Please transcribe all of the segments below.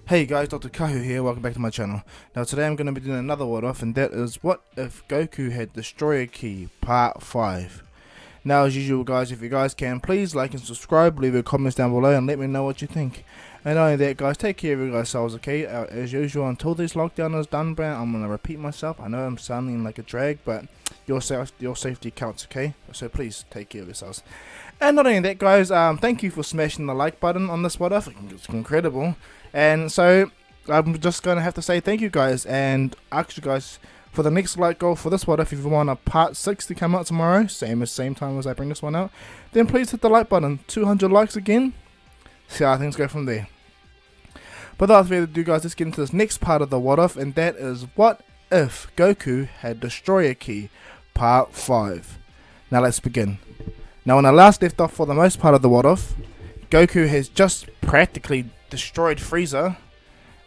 Hey guys, Dr. Kahu here, welcome back to my channel. Now today I'm going to be doing another what if, and that is what if Goku had Destroyer Key Part 5. Now as usual guys, if you guys can, please like and subscribe, leave your comments down below and let me know what you think. And not only that guys, take care of you guys selves, okay? As usual, until this lockdown is done, bro, I'm going to repeat myself. I know I'm sounding like a drag, but your safety counts, okay? So please take care of yourselves. And not only that guys, thank you for smashing the like button on this what if. It's incredible. And so I'm just going to have to say thank you guys, and ask you guys for the next like goal for this what if you want a part 6 to come out tomorrow, same time as I bring this one out, then please hit the like button. 200 likes again, see how things go from there. But without further ado guys, let's get into this next part of the what if, and that is what if Goku had Destroyer Key Part 5. Now let's begin. Now when I last left off for the most part of the what if, Goku has just practically destroyed Frieza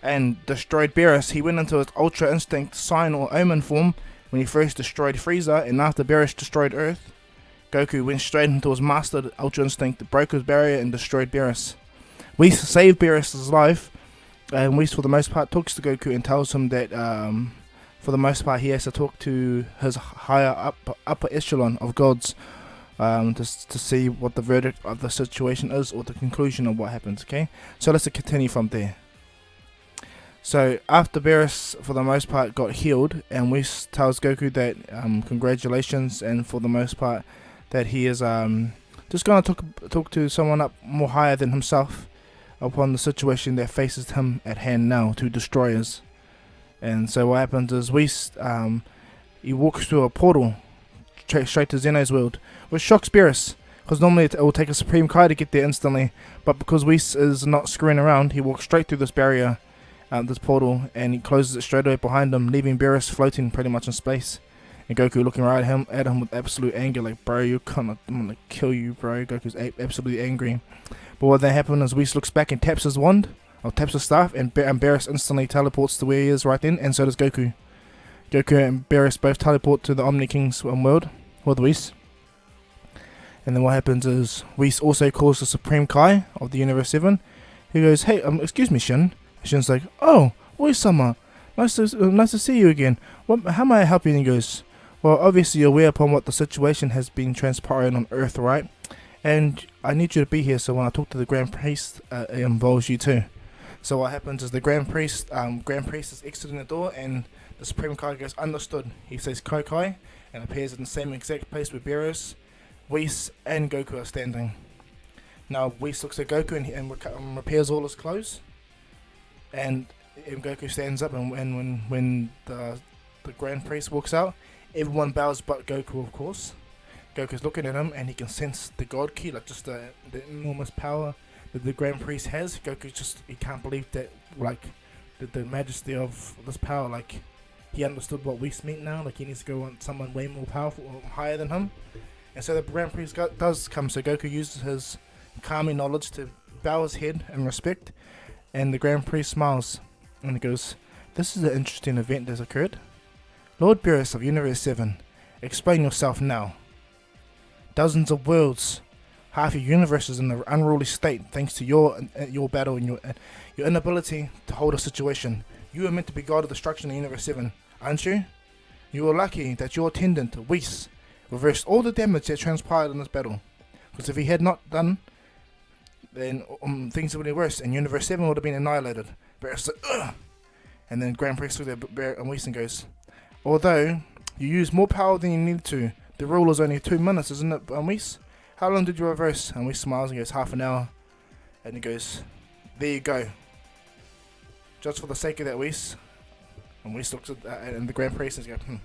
and destroyed Beerus. He went into his Ultra Instinct Sign or Omen form when he first destroyed Frieza, and after Beerus destroyed Earth, Goku went straight into his mastered Ultra Instinct, broke his barrier and destroyed Beerus. Whis saved Beerus' life, and Whis for the most part talks to Goku and tells him that for the most part he has to talk to his higher upper echelon of gods to see what the verdict of the situation is, or the conclusion of what happens, okay? So let's continue from there. So after Beerus for the most part got healed, and Whis tells Goku that congratulations, and for the most part that he is just going to talk to someone up more higher than himself upon the situation that faces him at hand now, two destroyers. And so what happens is Whis he walks through a portal straight to Zeno's world, which shocks Beerus, because normally it will take a Supreme Kai to get there instantly, but because Whis is not screwing around, he walks straight through this barrier, this portal, and he closes it straight away behind him, leaving Beerus floating pretty much in space, and Goku looking right at him with absolute anger, like, bro, I'm gonna kill you, bro. Goku's absolutely angry. But what then happens is Whis looks back and taps his wand, or taps his staff, and Beerus instantly teleports to where he is right then, and so does Goku. Goku and Beerus both teleport to the Omni King's world with Whis. And then what happens is Whis also calls the Supreme Kai of the Universe 7. He goes, hey, excuse me, Shin. Shin's like, oh, Whis-sama, nice to see you again. How may I help you? And he goes, well, obviously you're aware upon what the situation has been transpiring on Earth, right? And I need you to be here, so when I talk to the Grand Priest, it involves you too. So what happens is the Grand Priest is exiting the door, and the Supreme Kai goes, understood. He says Kai, and appears in the same exact place where Beerus, Whis, and Goku are standing. Now Whis looks at Goku and repairs all his clothes, and Goku stands up, and when the Grand Priest walks out, everyone bows but Goku, of course. Goku's looking at him, and he can sense the God Key, like just the enormous power that the Grand Priest has. Goku he can't believe that, like, the majesty of this power, like, he understood what Whis meant now, like he needs to go on someone way more powerful or higher than him. And so the Grand Priest does come, so Goku uses his Kami knowledge to bow his head in respect, and the Grand Priest smiles, and he goes, this is an interesting event that has occurred. Lord Beerus of Universe 7, explain yourself now. Dozens of worlds, half your universe is in an unruly state thanks to your battle and your inability to hold a situation. You are meant to be God of Destruction in Universe 7, aren't you? You are lucky that your attendant, Whis, reversed all the damage that transpired in this battle. Because if he had not done, then things would be worse, and Universe 7 would have been annihilated. Beerus said, ugh! And then Grand Priest looked at Whis and goes, although you used more power than you needed to, the rule is only 2 minutes, isn't it, Whis? How long did you reverse? And Whis smiles and goes, half an hour. And he goes, there you go. Just for the sake of that, Whis. And Whis looks at and the Grand Priest and goes,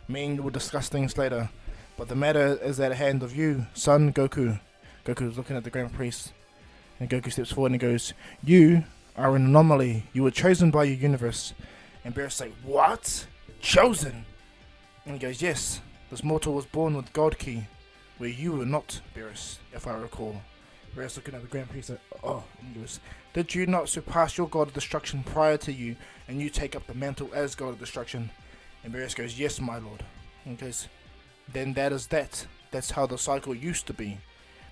me and you will discuss things later. But the matter is at hand of you, son Goku. Goku is looking at the Grand Priest. And Goku steps forward and goes, you are an anomaly. You were chosen by your universe. And Beerus like, what? Chosen? And he goes, yes. This mortal was born with God Key, where you were not, Beerus, if I recall. Beerus looking at the Grand Priest like, oh, and he goes, did you not surpass your God of Destruction prior to you, and you take up the mantle as God of Destruction? And Beerus goes, yes, my lord. And he goes, then that is that. That's how the cycle used to be.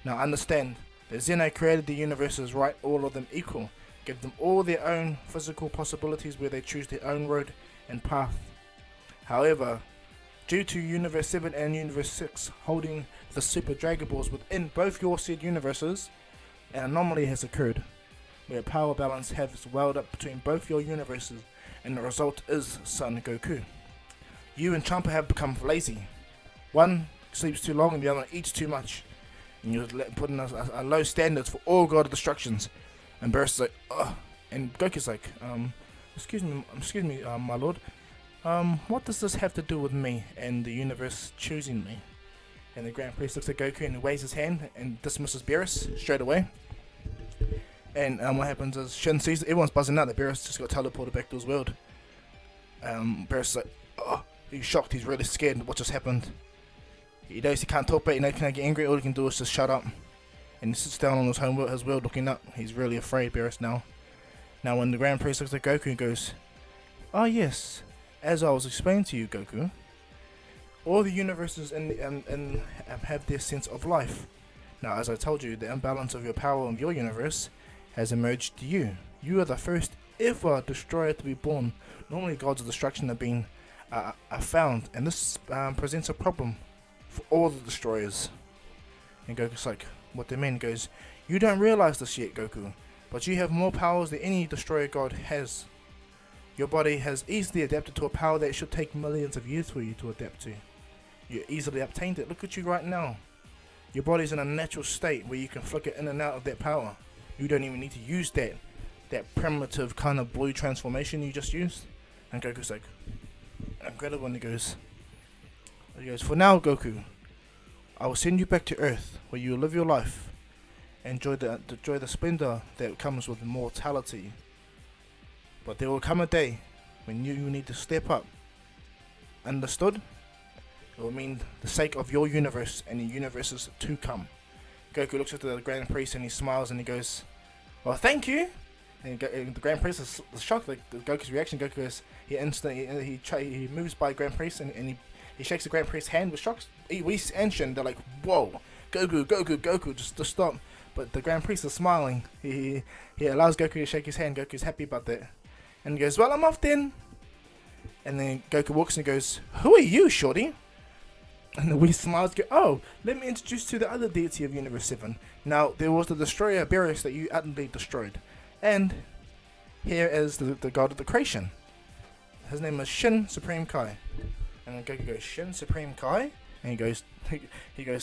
Now understand that Zeno created the universes, right, all of them equal. give them all their own physical possibilities where they choose their own road and path. However, due to Universe 7 and Universe 6 holding the Super Dragon Balls within both your said universes, an anomaly has occurred, where power balance has welled up between both your universes, and the result is Son Goku. You and Cumber have become lazy. One sleeps too long and the other eats too much. And you're putting a low standards for all God of Destructions. And Beerus is like, ugh. And Goku's like, excuse me, my lord. What does this have to do with me and the universe choosing me? And the Grand Priest looks at Goku and waves his hand and dismisses Beerus straight away. And what happens is Shin sees it, everyone's buzzing out that Beerus just got teleported back to his world. Beerus is like, oh, he's shocked, he's really scared of what just happened. He knows he can't talk back, he can't get angry, all he can do is just shut up. And he sits down on his world looking up. He's really afraid, Beerus now. Now when the Grand Priest looks at Goku and goes, oh yes, as I was explaining to you, Goku, all the universes have their sense of life. Now, as I told you, the imbalance of your power of your universe has emerged to you. You are the first ever destroyer to be born. Normally, gods of destruction have been are found, and this presents a problem for all the destroyers. And Goku's like, what do you mean? He goes, you don't realize this yet, Goku, but you have more powers than any destroyer god has. Your body has easily adapted to a power that should take millions of years for you to adapt to. You easily obtained it. Look at you right now. Your body's in a natural state where you can flicker in and out of that power. You don't even need to use that primitive kind of blue transformation you just used. And Goku's like, incredible. And he goes, for now, Goku, I will send you back to Earth where you will live your life. Enjoy the splendor that comes with mortality. But there will come a day when you need to step up. Understood? It will mean the sake of your universe and the universes to come. Goku looks at the Grand Priest and he smiles and he goes, well, thank you. And the Grand Priest is shocked at Goku's reaction. Goku goes, he moves by Grand Priest and he shakes the Grand Priest's hand with shocks. Whis and Shin, they're like, whoa, Goku, just stop. But the Grand Priest is smiling. He allows Goku to shake his hand. Goku's happy about that. And he goes, well, I'm off then. And then Goku walks and goes, who are you, shorty? And the Whis smiles, go, oh, let me introduce to the other deity of Universe 7. Now, there was the destroyer Beerus that you utterly destroyed. And here is the god of the creation. His name is Shin Supreme Kai. And then Goku goes, Shin Supreme Kai? And he goes,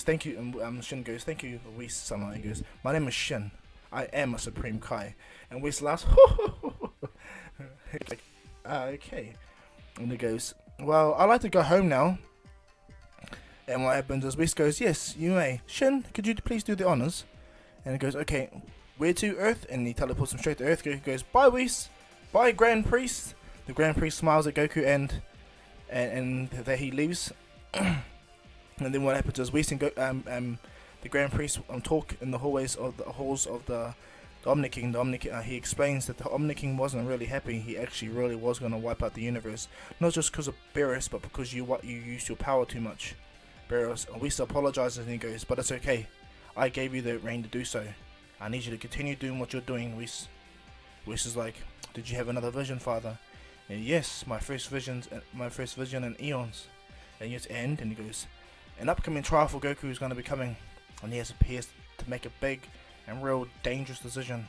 thank you. And Shin goes, thank you, Whis sama. He goes, my name is Shin. I am a Supreme Kai. And Whis laughs, like, okay. And he goes, well, I'd like to go home now. And what happens is Whis goes, yes, you may. Shin, could you please do the honors? And he goes, okay, where to, Earth? And he teleports him straight to Earth. Goku goes, bye, Whis. Bye, Grand Priest. The Grand Priest smiles at Goku and there he leaves. And then what happens is Whis and the Grand Priest talk in the halls of the Omni King. He explains that the Omni King wasn't really happy. He actually really was going to wipe out the universe, not just because of Beerus, but because you used your power too much. Whis apologizes and he goes, but it's okay. I gave you the reign to do so. I need you to continue doing what you're doing, Whis. Whis is like, did you have another vision, Father? And yes, my first vision in eons. And yet end, and he goes, an upcoming trial for Goku is going to be coming, and he has to make a big and real dangerous decision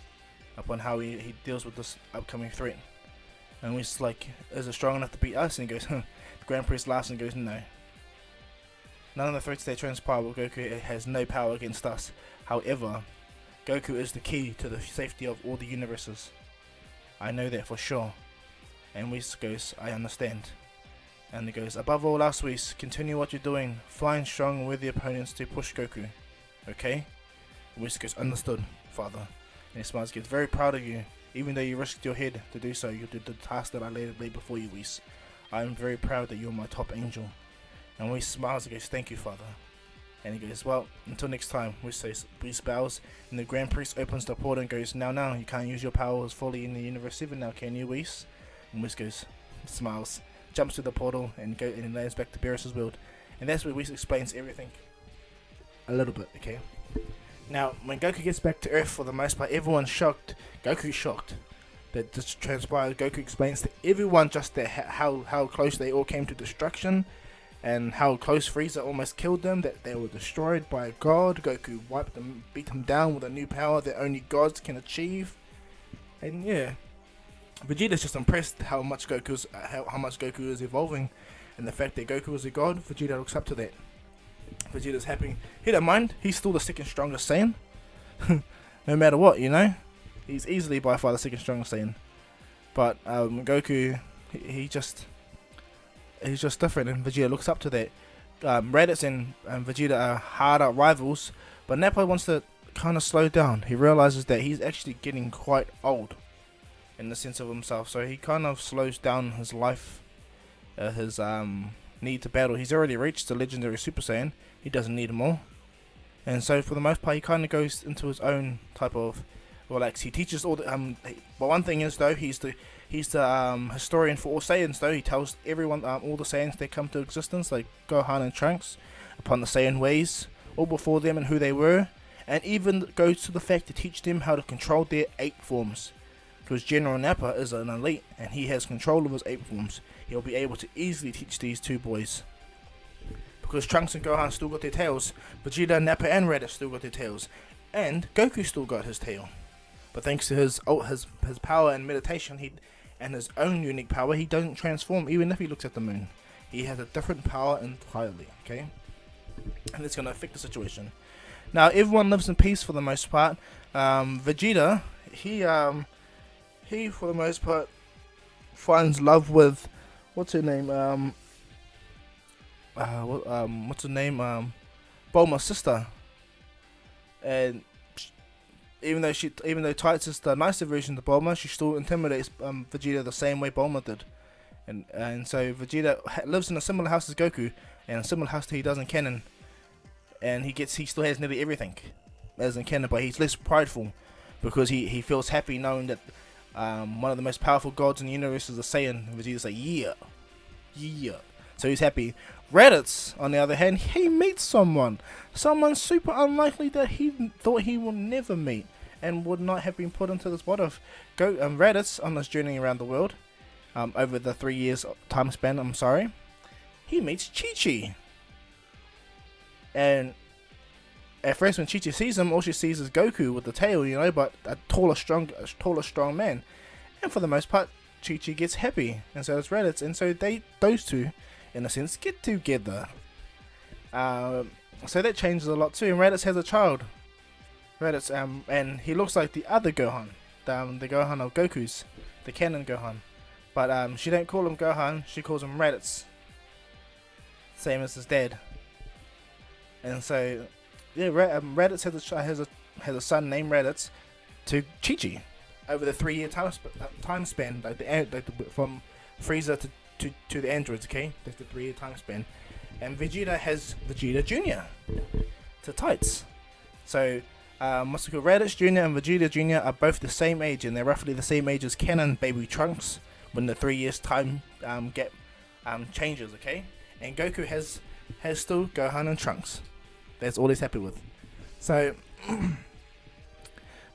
upon how he deals with this upcoming threat. And Whis is like, is it strong enough to beat us? And he goes, the Grand Priest laughs and goes, no. None of the threats that transpire with Goku has no power against us. However, Goku is the key to the safety of all the universes. I know that for sure. And Whis goes, I understand. And he goes, above all else, Whis, continue what you're doing. Find strong and worthy opponents to push Goku. Okay? Whis goes, understood, Father. And he smiles, gets very proud of you. Even though you risked your head to do so, you did the task that I laid before you, Whis. I am very proud that you're my top angel. And Whis smiles and goes, thank you, Father. And he goes, well, until next time. Whis bows, and the Grand Priest opens the portal and goes, now, you can't use your powers fully in the Universe 7 now, can you, Whis? And Whis goes, smiles, jumps to the portal, and lands back to Beerus' world. And that's where Whis explains everything a little bit, okay? Now, when Goku gets back to Earth, for the most part, everyone's shocked. Goku's shocked that this transpired. Goku explains to everyone just that how close they all came to destruction, and how close Frieza almost killed them. That they were destroyed by a god. Goku wiped them, beat them down with a new power that only gods can achieve. And yeah, Vegeta's just impressed how much Goku is evolving, and the fact that Goku is a god. Vegeta looks up to that. Vegeta's happy. He don't mind. He's still the second strongest Saiyan. No matter what, you know. He's easily by far the second strongest Saiyan. But Goku, he's just different, and Vegeta looks up to that. Raditz and Vegeta are hard-out rivals, but Nappa wants to kind of slow down. He realizes that he's actually getting quite old in the sense of himself, so he kind of slows down his life, his need to battle. He's already reached the legendary Super Saiyan. He doesn't need more, and so for the most part, he kind of goes into his own type of relax. He teaches all the but one thing is though, he's the historian for all Saiyans. Though he tells everyone, all the Saiyans that come to existence, like Gohan and Trunks, upon the Saiyan ways, all before them and who they were, and even goes to the fact to teach them how to control their 8 forms. Because General Nappa is an elite, and he has control of his 8 forms. He'll be able to easily teach these 2 boys. Because Trunks and Gohan still got their tails, Vegeta, Nappa and Raditz still got their tails, and Goku still got his tail. But thanks to his power and meditation, and his own unique power, he doesn't transform even if he looks at the moon. He has a different power entirely, okay? And it's going to affect the situation. Now, everyone lives in peace for the most part. Vegeta, he for the most part finds love with, what's her name? What's her name? Bulma's sister. And even though Tights is the nicer version of Bulma, she still intimidates Vegeta the same way Bulma did. And so Vegeta lives in a similar house as Goku, and a similar house that he does in canon. And he still has nearly everything as in canon, but he's less prideful because he feels happy knowing that one of the most powerful gods in the universe is a Saiyan. And Vegeta's like, yeah. So he's happy. Raditz, on the other hand, he meets someone super unlikely that he thought he would never meet and would not have been put into this. What if Raditz, on this journey around the world, over the 3 years time span, he meets Chi-Chi. And at first, when Chi-Chi sees him, all she sees is Goku with the tail, but a taller, strong man. And for the most part, Chi-Chi gets happy, and so does Raditz, and so those two, in a sense, get together. So that changes a lot too. And Raditz has a child. Raditz, and he looks like the other Gohan, the Gohan of Goku's, the canon Gohan. But she don't call him Gohan, she calls him Raditz, same as his dad. And so, yeah, Raditz has a son named Raditz to Chi-Chi over the 3 year time span, from Frieza to the androids. Okay, that's the 3 year time span. And Vegeta has Vegeta Jr. to Tights. So, Raditz Jr. and Vegeta Jr. are both the same age, and they're roughly the same age as canon baby Trunks when the 3 years time gap changes. Okay, and Goku has still Gohan and Trunks. That's all he's happy with. So,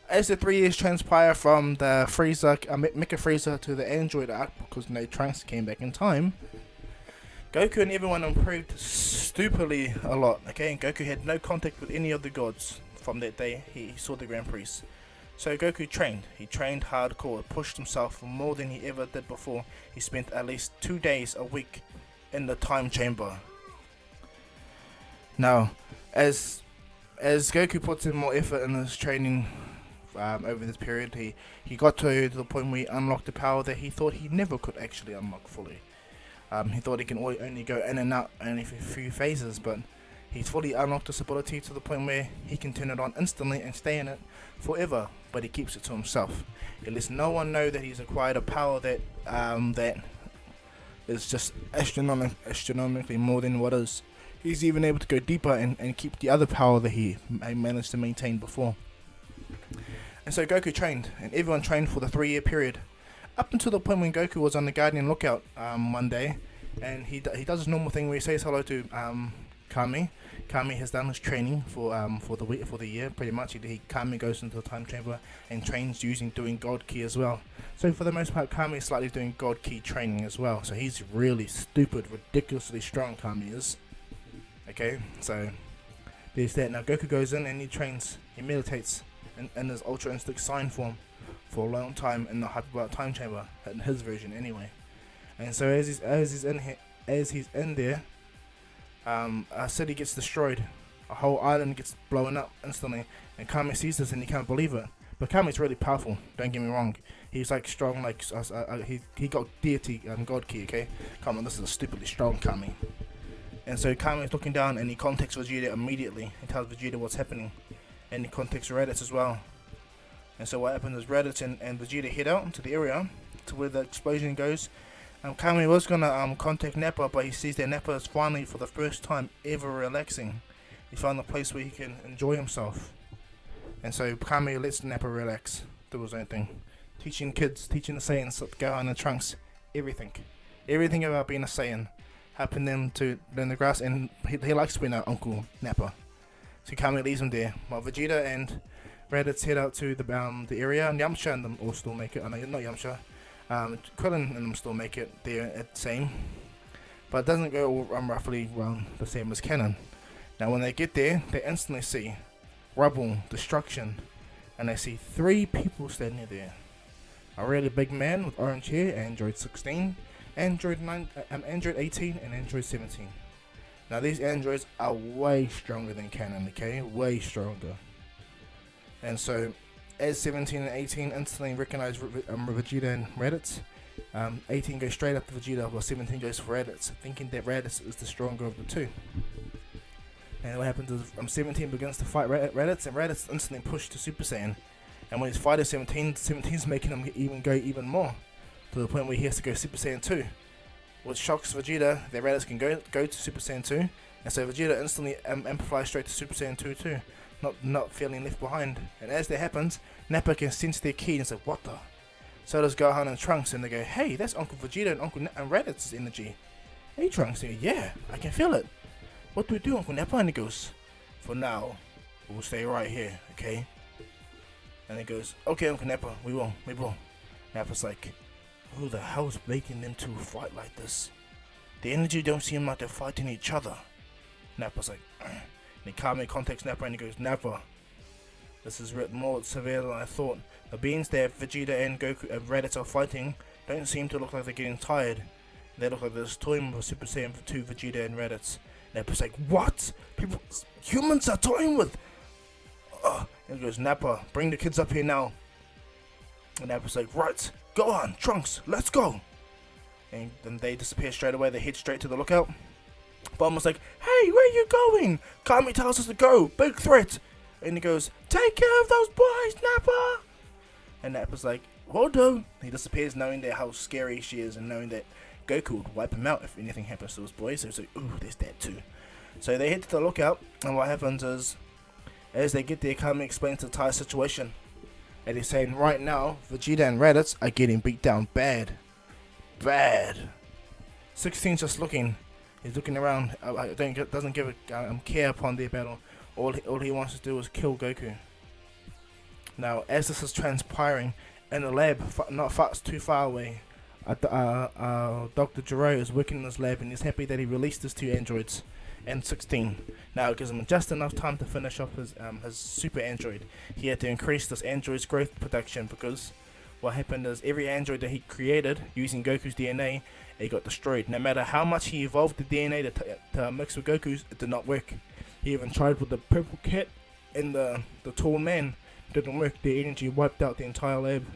as the 3 years transpire from the Mecha Frieza to the Android arc, because no Trunks came back in time, Goku and everyone improved stupidly a lot. Okay, and Goku had no contact with any of the gods from that day he saw the Grand Prix. So Goku trained. He trained hardcore, pushed himself more than he ever did before. He spent at least 2 days a week in the time chamber. Now, as Goku puts in more effort in his training over this period, he got to the point where he unlocked the power that he thought he never could actually unlock fully. He thought he can only go in and out only for a few phases, but he's fully unlocked this ability to the point where he can turn it on instantly and stay in it forever, but he keeps it to himself. He lets no one know that he's acquired a power that is just astronomically more than what is. He's even able to go deeper and keep the other power that he managed to maintain before. And so Goku trained, and everyone trained for the 3 year period, up until the point when Goku was on the Guardian lookout one day, and he does his normal thing where he says hello to Kami. Kami has done his training for the year pretty much. Kami goes into the time chamber and trains doing God Ki as well. So for the most part, Kami is slightly doing God Ki training as well. So he's really stupid, ridiculously strong. Kami is. Okay, so there's that. Now Goku goes in and he trains. He meditates in his Ultra Instinct sign form for a long time in the Hyperbolic Time Chamber, in his version anyway. And so as he's in there, a city gets destroyed, a whole island gets blown up instantly, and Kami sees this and he can't believe it. But Kami's really powerful. Don't get me wrong. He's like strong, like he got deity God Ki. Okay, come on, this is a stupidly strong Kami. And so Kami's looking down and he contacts Vegeta immediately and tells Vegeta what's happening, and he contacts Raditz as well. And so what happens is Raditz and Vegeta head out to the area to where the explosion goes. Kami was gonna contact Nappa, but he sees that Nappa is finally, for the first time ever, relaxing. He found a place where he can enjoy himself. And so Kami lets Nappa relax, do his own thing. Teaching the Saiyans, Gohan and Trunks, everything about being a Saiyan. Helping them to learn the grass, and he likes being an Uncle Nappa. So Kami leaves him there, while Vegeta and Raditz head out to the area, and Yamcha and them all still make it. Not Yamcha. Krillin and them still make it there at the same, but it doesn't go roughly around the same as canon. Now when they get there, they instantly see rubble, destruction, and they see 3 people standing there. A really big man with orange hair, Android 16, Android 18, and Android 17. Now these androids are way stronger than canon, okay? Way stronger. And so as 17 and 18 instantly recognize Vegeta and Raditz, 18 goes straight up to Vegeta, while 17 goes for Raditz, thinking that Raditz is the stronger of the two. And what happens is 17 begins to fight Raditz, and Raditz instantly pushed to Super Saiyan. And when he's fighting 17's making him go even more, to the point where he has to go Super Saiyan 2, which shocks Vegeta that Raditz can go to Super Saiyan 2, and so Vegeta instantly amplifies straight to Super Saiyan 2 too, not feeling left behind. And as that happens, Nappa can sense their ki and say, what the? So does Gohan and Trunks, and they go, hey, that's Uncle Vegeta and Raditz's energy. Hey Trunks, they go, yeah, I can feel it. What do we do, Uncle Nappa? And he goes, for now, we'll stay right here, okay? And he goes, okay, Uncle Nappa, we will. Nappa's like, who the hell's making them two fight like this? The energy don't seem like they're fighting each other. Nappa's like, and he calmly contacts Nappa and he goes, Nappa, this is more severe than I thought. The beings that Vegeta and Goku and Raditz are fighting don't seem to look like they're getting tired. They look like they're just toying with Super Saiyan 2 Vegeta and Raditz. Nappa's like, what? Humans are toying with? And he goes, Nappa, bring the kids up here now. And Nappa's like, right, go on, Trunks, let's go. And then they disappear straight away. They head straight to the lookout. Bulma's like, hey, where are you going? Kami tells us to go, big threat. And he goes, take care of those boys, Nappa. And Nappa's like, will do. He disappears, knowing that how scary she is and knowing that Goku would wipe him out if anything happens to his boys. So he's like, ooh, there's that too. So they head to the lookout, and what happens is, as they get there, Kami explains the entire situation. And he's saying right now, Vegeta and Raditz are getting beat down bad. 16's just looking. He's looking around. Doesn't give a care upon their battle. All he wants to do is kill Goku. Now, as this is transpiring in the lab, not too far away, Dr. Gero is working in his lab, and he's happy that he released his 2 androids and 16. Now it gives him just enough time to finish off his super android. He had to increase this android's growth production because what happened is every android that he created using Goku's DNA, it got destroyed. No matter how much he evolved the DNA to mix with Goku's, it did not work. He even tried with the purple cat and the tall man. It didn't work. The energy wiped out the entire lab.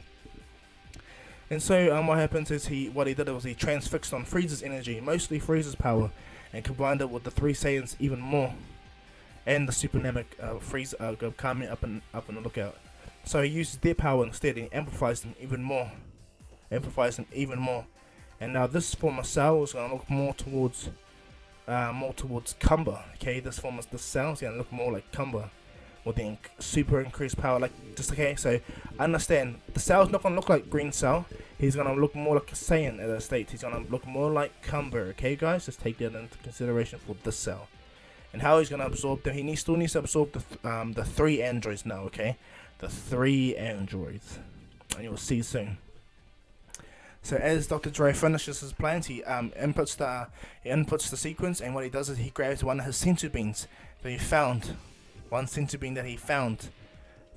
And so what happens is he transfixed on Frieza's energy, mostly Frieza's power, and combined it with the 3 Saiyans even more, and the supernamic Frieza Kami up in the lookout. So he uses their power instead and amplifies them even more. And now this form of Cell is going to look more towards Cumber. Okay, this Cell is going to look more like Cumber, with the super increased power. So understand, the Cell's not going to look like Green Cell. He's going to look more like a Saiyan at a state. He's going to look more like Cumber. Okay, guys, just take that into consideration for this Cell. And how he's gonna absorb them? Still needs to absorb the 3 androids now. Okay, the 3 androids, and you'll see soon. So as Dr. Dre finishes his plans, he inputs the sequence, and what he does is he grabs one of his sensor beams that he found,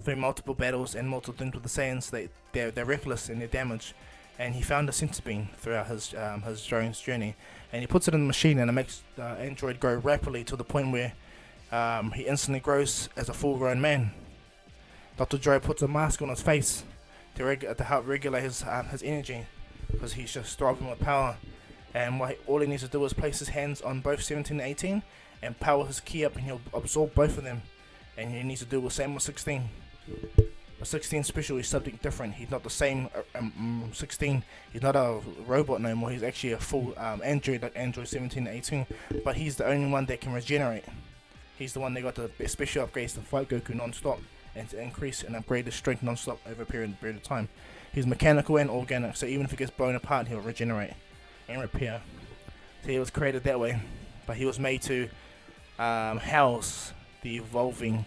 through multiple battles and multiple things with the Saiyans. They're reckless in their damage, and he found a sensor beam throughout his drone's journey, and he puts it in the machine, and it makes the android grow rapidly to the point where he instantly grows as a full-grown man. Dr. Dre puts a mask on his face to help regulate his energy, because he's just thriving with power, and all he needs to do is place his hands on both 17 and 18 and power his ki up, and he'll absorb both of them. And he needs to do the same with 16. But 16 special is something different. He's not the same 16. He's not a robot no more. He's actually a full android, like Android 17 and 18. But he's the only one that can regenerate. He's the one that got the special upgrades to fight Goku non-stop and to increase and upgrade his strength non-stop over a period of time. He's mechanical and organic, so even if he gets blown apart, he'll regenerate and repair. So he was created that way, but he was made to house the evolving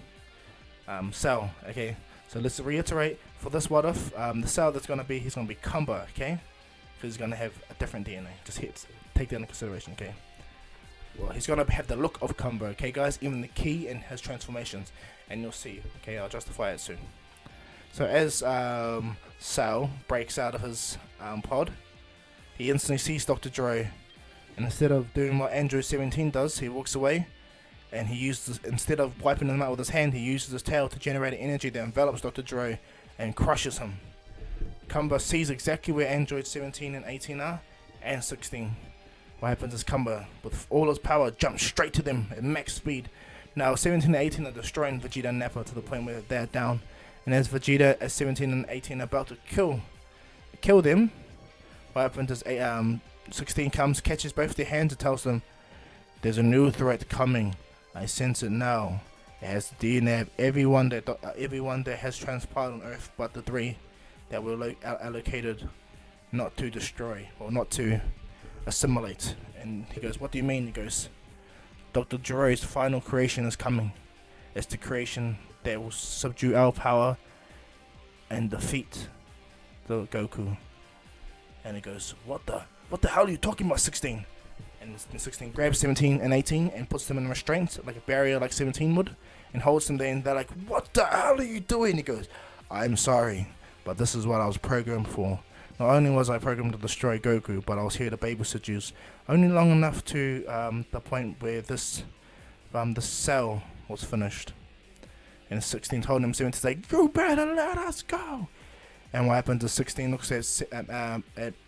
cell. Okay, so let's reiterate for this what if the cell he's gonna be Cumber. Okay, because he's gonna have a different DNA. Take that into consideration. Okay, well, he's gonna have the look of Cumber. Okay, guys, even the ki and his transformations, and you'll see. Okay, I'll justify it soon. So as Cell breaks out of his pod, he instantly sees Dr. Dre, and instead of doing what Android 17 does, he walks away, and instead of wiping him out with his hand, he uses his tail to generate energy that envelops Dr. Dre and crushes him. Cumber sees exactly where Android 17 and 18 are, and 16. What happens is Cumber, with all his power, jumps straight to them at max speed. Now 17 and 18 are destroying Vegeta and Nappa to the point where they're down. And as Vegeta at 17 and 18 are about to kill them, what happens is 16 comes, catches both their hands and tells them, "There's a new threat coming. I sense it now. It has the DNA of everyone that has transpired on Earth, but the 3 that were allocated not to destroy or not to assimilate." And he goes, "What do you mean?" He goes, "Dr. Dre's final creation is coming. It's the creation that will subdue our power and defeat the Goku." And he goes, what the hell are you talking about, 16? And 16 grabs 17 and 18 and puts them in restraint, like a barrier like 17 would, and holds them there, and they're like, "What the hell are you doing?" He goes, "I'm sorry, but this is what I was programmed for. Not only was I programmed to destroy Goku, but I was here to babysit you only long enough to the point where this cell was finished." And 16 told him 17 to say, "You better let us go." And what happens is 16 looks at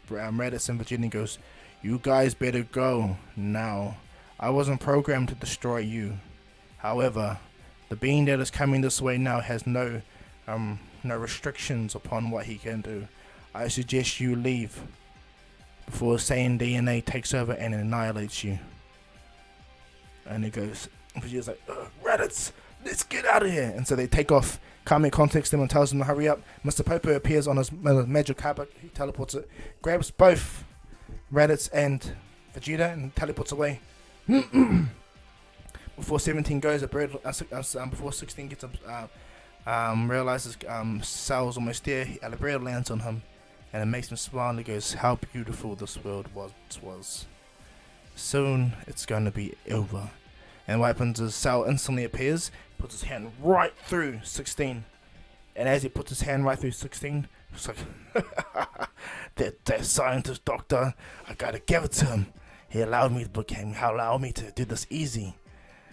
Raditz and Chi-Chi and goes, "You guys better go now. I wasn't programmed to destroy you. However, the being that is coming this way now has no restrictions upon what he can do. I suggest you leave before Saiyan DNA takes over and annihilates you." And he goes, Vegeta's like, "Raditz, let's get out of here." And so they take off. Kame contacts them and tells them to hurry up. Mr. Popo appears on his magic carpet. He teleports it, grabs both Raditz and Vegeta, and teleports away. Before 17 goes, before 16 gets realizes Cell's almost there, a bird lands on him, and it makes him smile, and he goes, "How beautiful this world was. Soon it's going to be over." And what happens is Cell instantly appears, puts his hand right through 16. And as he puts his hand right through 16, it's like, that scientist doctor, I gotta give it to him. He allowed me to do this easy.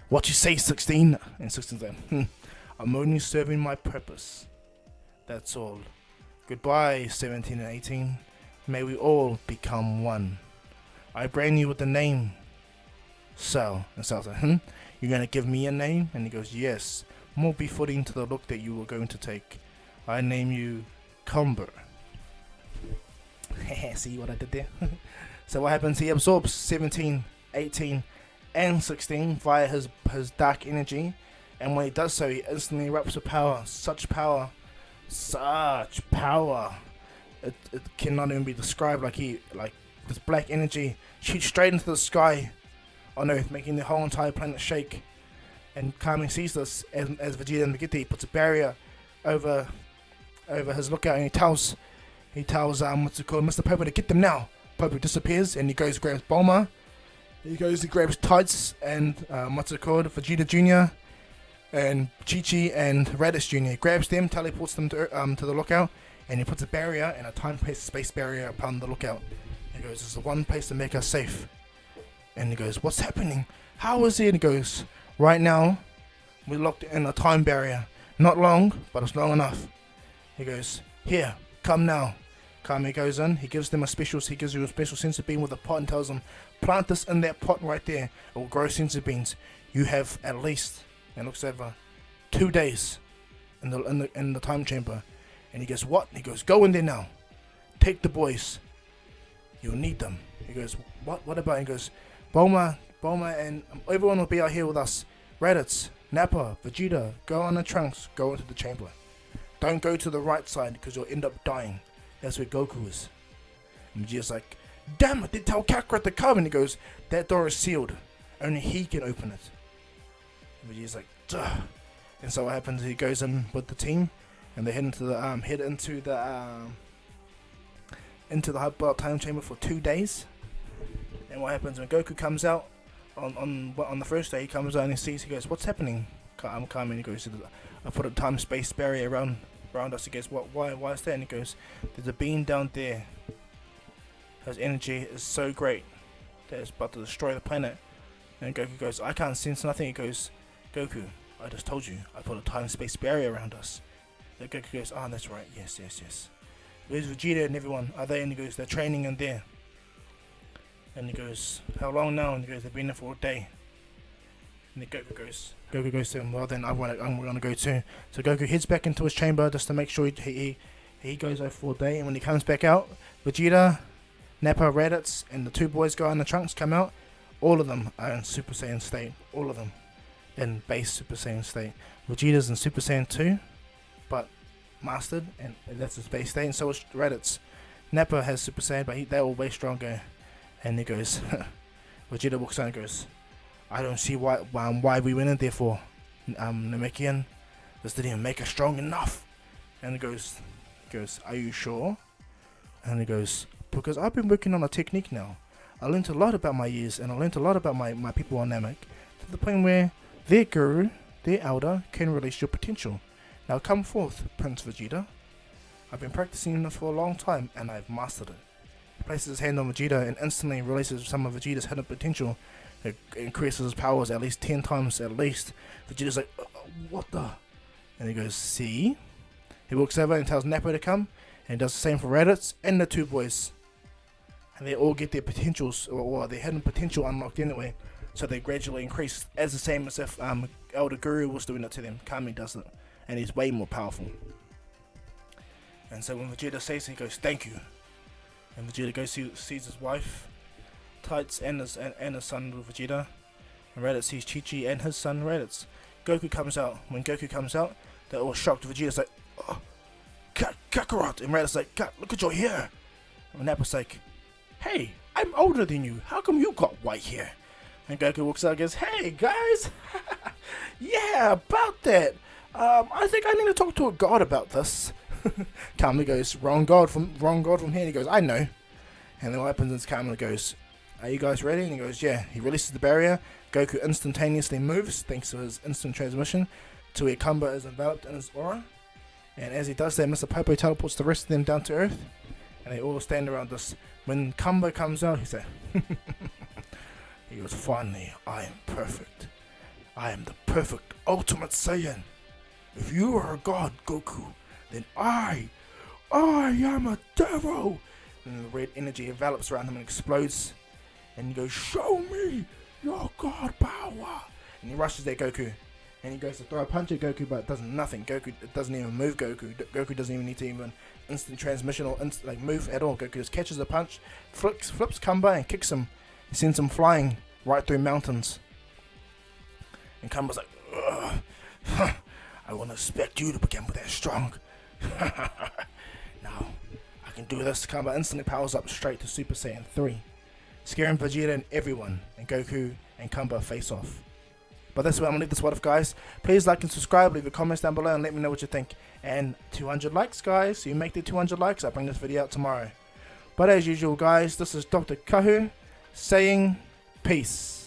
What you say, 16? And 16's like, I'm only serving my purpose. That's all. Goodbye, 17 and 18. May we all become one. I brand you with the name Cell. And Cell's like, You're gonna give me a name? And he goes, yes. More befitting to the look that you were going to take. I name you Cumber. See what I did there? So what happens? He absorbs 17, 18, and 16 via his dark energy. And when he does so, he instantly erupts with power. Such power. It cannot even be described. Like this black energy shoots straight into the sky on Earth, making the whole entire planet shake. And Kami sees this as Vegeta and Vegeta. He puts a barrier over his lookout, and he tells Mr. Popo to get them now. Popo disappears, and he goes grabs Bulma. He grabs Tights and Vegeta Jr. and Chi-Chi and Raditz Jr. He grabs them, teleports them to the lookout, and he puts a barrier and a time-space barrier upon the lookout. He goes, "This is the one place to make us safe." And he goes, "What's happening? How is it?" And he goes, "Right now, we're locked in a time barrier. Not long, but it's long enough." He goes, "Here, come now." Kami goes in, he gives you a special senzu bean with a pot and tells them, "Plant this in that pot right there. It will grow senzu beans. You have at least," and looks over, 2 days in the time chamber." And he goes, "What?" He goes, "Go in there now. Take the boys. You'll need them." He goes, "What? What about?" He goes, Bulma, and everyone will be out here with us. Raditz, Nappa, Vegeta, go on the Trunks, go into the chamber. Don't go to the right side because you'll end up dying. That's where Goku is." And Vegeta's like, "Damn it, did tell Kakarot to come." And he goes, "That door is sealed. Only he can open it." And Vegeta's like, "Duh." And so what happens, he goes in with the team, and they head into the Hyperbolic Time Chamber for 2 days. And what happens when Goku comes out on the first day, he comes out and he goes, "What's happening?" I'm coming. He goes, "I put a time-space barrier around us." He goes, why is that?" And he goes, "There's a being down there. His energy is so great that it's about to destroy the planet." And Goku goes, "I can't sense nothing." He goes, "Goku, I just told you, I put a time-space barrier around us." And Goku goes, "Oh, that's right, yes. Where's Vegeta and everyone? Are they?" And he goes, "They're training in there." And he goes, "How long now?" And he goes, "They've been there for a day." And then Goku goes to him, "Well then, I'm gonna go too." So Goku heads back into his chamber just to make sure he goes over for a day. And when he comes back out, Vegeta, Nappa, Raditz, and the 2 boys go in the Trunks come out. All of them are in Super Saiyan state. All of them in base Super Saiyan state. Vegeta's in Super Saiyan 2, but mastered, and that's his base state. And so is Raditz. Nappa has Super Saiyan, but they're all way stronger. And he goes, Vegeta walks out and goes, "I don't see why we went in there for, Namekian. This didn't even make us strong enough." And he goes, "Are you sure?" And he goes, "Because I've been working on a technique now. I learned a lot about my years, and I learned a lot about my people on Namek, to the point where their guru, their elder, can release your potential. Now come forth, Prince Vegeta. I've been practicing this for a long time, and I've mastered it." He places his hand on Vegeta and instantly releases some of Vegeta's hidden potential. It increases his powers at least 10 times at least. Vegeta's like, "What the?" And he goes, "See?" He walks over and tells Nappa to come, and he does the same for Raditz and the 2 boys. And they all get their potentials, or their hidden potential unlocked anyway. So they gradually increase, as the same as if Elder Guru was doing it to them. Kami does it, and he's way more powerful. And so when Vegeta says it, he goes, "Thank you." And Vegeta goes sees his wife, Tights, and his son with Vegeta. And Raditz sees Chi-Chi and his son Raditz. Goku comes out. When Goku comes out, they're all shocked. Vegeta's like, "Oh, Kakarot." And Raditz like, "Look at your hair." And Nappa's like, "Hey, I'm older than you. How come you got white hair?" And Goku walks out and goes, "Hey guys, yeah, about that. I think I need to talk to a god about this." Kami goes, wrong god from here. And he goes, "I know." And then what happens is Kami goes, "Are you guys ready?" And he goes, "Yeah." He releases the barrier. Goku instantaneously moves, thanks to his instant transmission, to where Cumber is enveloped in his aura. And as he does that, Mr. Popo teleports the rest of them down to Earth. And they all stand around us. When Cumber comes out, he says, he goes, "Finally, I am perfect. I am the perfect Ultimate Saiyan. If you are a god, Goku, then I am a devil." And the red energy envelops around him and explodes. And he goes, "Show me your god power." And he rushes at Goku. And he goes to throw a punch at Goku, but it does nothing. It doesn't even move Goku. Goku doesn't even need to even instant transmission or move at all. Goku just catches a punch, flips Cumber and kicks him. He sends him flying right through mountains. And Cumber's like, "Ugh, I wouldn't expect you to become that strong." "Now, I can do this." Cumber instantly powers up straight to Super Saiyan 3, scaring Vegeta and everyone. And Goku and Cumber face off. But that's where I'm going to leave this one off, guys. Please like and subscribe, leave your comments down below and let me know what you think. And 200 likes, guys. So you make the 200 likes, I'll bring this video out tomorrow. But as usual, guys, this is Dr. Kahu saying peace.